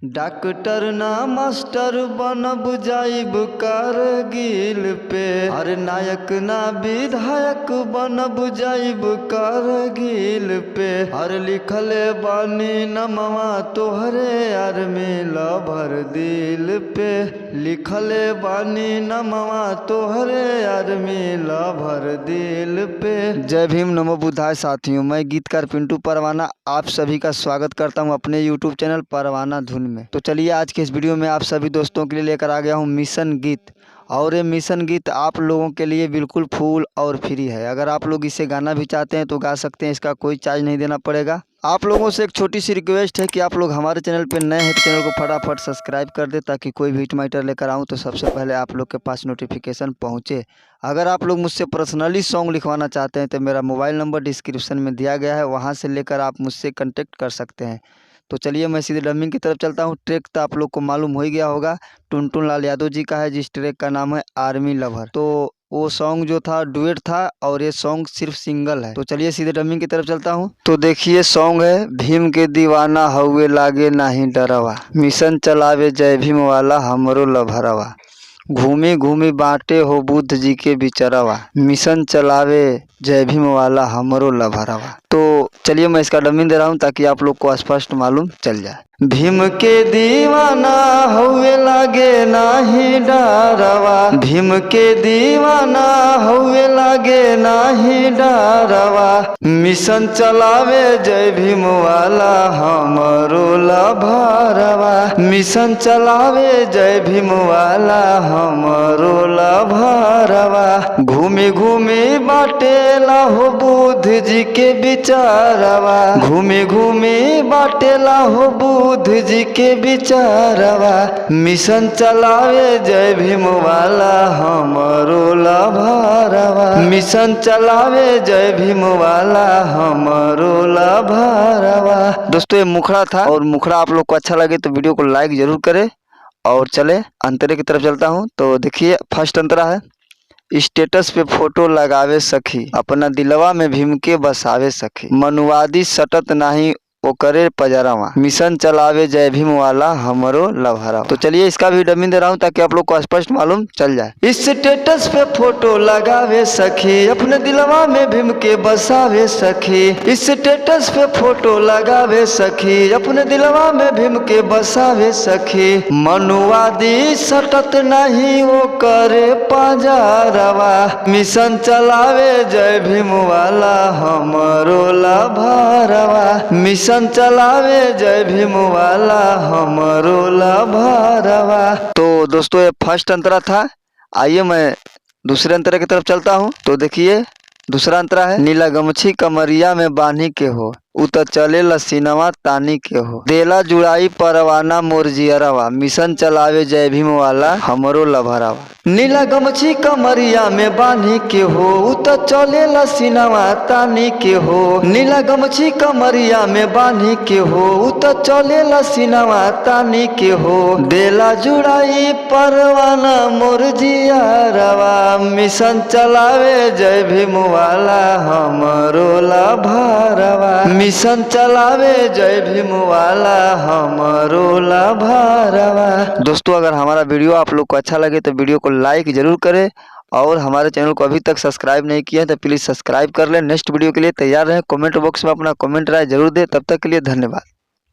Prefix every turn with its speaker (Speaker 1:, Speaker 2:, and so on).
Speaker 1: Doctor ना master बनब जाइब कारगिल पे, अरे नायक ना विधायक बनब जाइब कारगिल पे। अरे लिखले बानी नमवा तोहरे आर्मी लवर दिल पे, लिखले बानी नमवा तोहरे आर्मी लवर दिल पे। जय भीम नमो बुद्धाय साथियों, मैं गीतकार पिंटू परवाना आप सभी का स्वागत करता हूं अपने यूट्यूब चैनल परवाना धुन में। तो चलिए आज के इस वीडियो में आप सभी दोस्तों के लिए लेकर आ गया हूं मिशन गीत, और ये मिशन गीत आप लोगों के लिए बिल्कुल फुल और फ्री है। अगर आप लोग इसे गाना भी चाहते हैं तो गा सकते हैं, इसका कोई चार्ज नहीं देना पड़ेगा। आप लोगों से एक छोटी सी रिक्वेस्ट है कि आप लोग हमारे चैनल पर नए हैं तो चैनल को फटाफट सब्सक्राइब कर दे, ताकि कोई भी हिट मैटर लेकर आऊँ तो सबसे पहले आप लोग के पास नोटिफिकेशन पहुँचे। अगर आप लोग मुझसे पर्सनली सॉन्ग लिखवाना चाहते हैं तो मेरा मोबाइल नंबर डिस्क्रिप्शन में दिया गया है, वहाँ से लेकर आप मुझसे कॉन्टेक्ट कर सकते हैं। तो चलिए मैं सीधे डबिंग की तरफ चलता हूँ। ट्रैक तो आप लोग को मालूम हो ही गया होगा, टुनटुन लाल यादव जी का है, जिस ट्रैक का नाम है आर्मी लवर। तो वो सॉन्ग जो था डुएट था और ये सॉन्ग सिर्फ सिंगल है। तो चलिए सीधे डबिंग की तरफ चलता हूँ। तो देखिए सॉन्ग है भीम के दीवाना हउए लागे नाही डरवा, मिशन चलावे जय भीम वाला हमरो लभरवा, घूमी घूमी बांटे हो बुद्ध जी के बिचरवा, मिशन चलावे जय भीम वाला हमरो लभरवा। तो चलिए मैं इसका डबिंग दे रहा हूँ ताकि आप लोग को स्पष्ट मालूम चल जाए। भीम के दीवाना हउए लागे नाही डरवा, भीम के दीवाना हउए लागे नाही डरवा, मिशन चलावे जय भीम वाला हमरो लभरवा, मिशन चलावे जय भीम वाला हमरो लभरवा, घूमी घूमी बाटेला हो बुद्ध जी के बिचारवा, घूमी घूमी बाटेला हो बुद्ध जी के बिचारवा, मिशन चलावे जय भीम वाला हमरो लभरवा, मिशन चलावे जय भीम वाला हमरो लभरवा। दोस्तों ये मुखड़ा था, और मुखड़ा आप लोग को अच्छा लगे तो वीडियो को लाइक जरूर करें। और चले अंतरे की तरफ चलता हूँ। तो देखिए फर्स्ट अंतरा है, स्टेटस पे फोटो लगावे सखी, अपना दिलवा में भीम के बसावे सखी, मनुवादी सटत नाही ओकरे पजरवा, मिशन चलावे जय भीम वाला हमरो लभरवा। तो चलिए इसका भी डबिंग दे रहा हूँ ताकि आप लोग को स्पष्ट मालूम चल जाए। स्टेटस पे फोटो लगावे सखी, अपने दिलवा में भीम के बसावे सखी, स्टेटस पे फोटो लगावे सखी, अपने दिलवा में भीम के बसावे सखी, मनुवादी सटत नहीं ओकरे पजरवा, मिशन चलावे जय भीम वाला हमरो लभरवा, मिशन चलावे जय भीम वाला हमरो लभरवा। तो दोस्तों ये फर्स्ट अंतरा था। आइए मैं दूसरे अंतरा की तरफ चलता हूँ। तो देखिए दूसरा अंतरा है, नीला गमछी कमरिया में बांधी के हो, उत चले लसीनवा तानी के हो, देला जुड़ाई परवाना मोरजियरवा, मिशन चलावे जय भीम वाला हमरो लभरवा, नीला गमछी कमरिया में बांधी के हो, उत चले लसीनवा तानी के हो, नीला गमछी कमरिया में बांधी के हो, उत चले लसीनवा तानी के हो, देला जुड़ाई परवाना मोरजियरवा, मिशन चलावे जय भीम वाला हमरो लभरवा, मिशन चलावे जय भीम वाला हमरो लभरवा। दोस्तों अगर हमारा वीडियो आप लोग को अच्छा लगे तो वीडियो को लाइक जरूर करें, और हमारे चैनल को अभी तक सब्सक्राइब नहीं किया है तो प्लीज़ सब्सक्राइब कर लें। नेक्स्ट वीडियो के लिए तैयार रहें। कमेंट बॉक्स में अपना कमेंट राय जरूर दें। तब तक के लिए धन्यवाद।